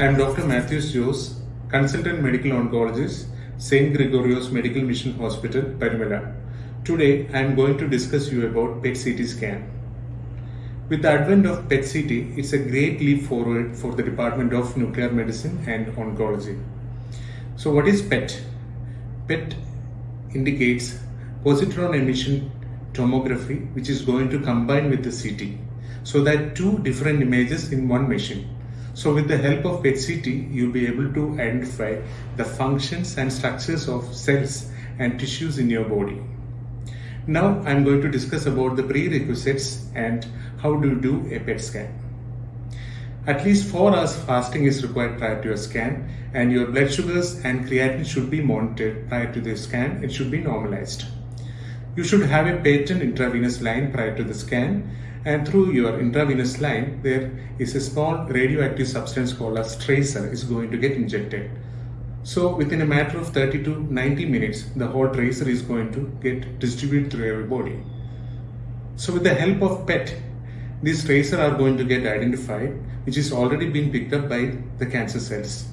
I am Dr. Matthews Jose, Consultant Medical Oncologist, St. Gregorios Medical Mission Hospital, Parimala. Today, I am going to discuss you about PET-CT scan. With the advent of PET-CT, it's a great leap forward for the Department of Nuclear Medicine and Oncology. So what is PET? PET indicates positron emission tomography, which is going to combine with the CT. So that two different images in one machine. So with the help of PET-CT, you'll be able to identify the functions and structures of cells and tissues in your body. Now I'm going to discuss about the prerequisites and how to do a PET scan. At least 4 hours fasting is required prior to your scan, and your blood sugars and creatinine should be monitored prior to the scan. It should be normalized. You should have a patent intravenous line prior to the scan, and through your intravenous line there is a small radioactive substance called as tracer is going to get injected. So within a matter of 30 to 90 minutes the whole tracer is going to get distributed through your body. So with the help of PET, these tracer are going to get identified, which is already been picked up by the cancer cells.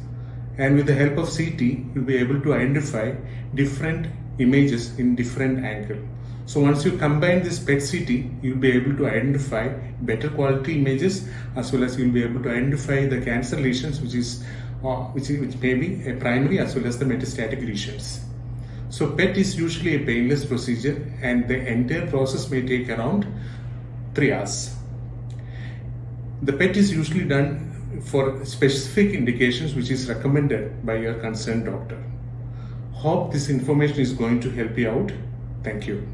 And with the help of CT, you'll be able to identify different images in different angle. So once you combine this PET-CT, you'll be able to identify better quality images, as well as you'll be able to identify the cancer lesions, which may be a primary as well as the metastatic lesions. So PET is usually a painless procedure, and the entire process may take around 3 hours. The PET is usually done for specific indications which is recommended by your concerned doctor. Hope this information is going to help you out. Thank you.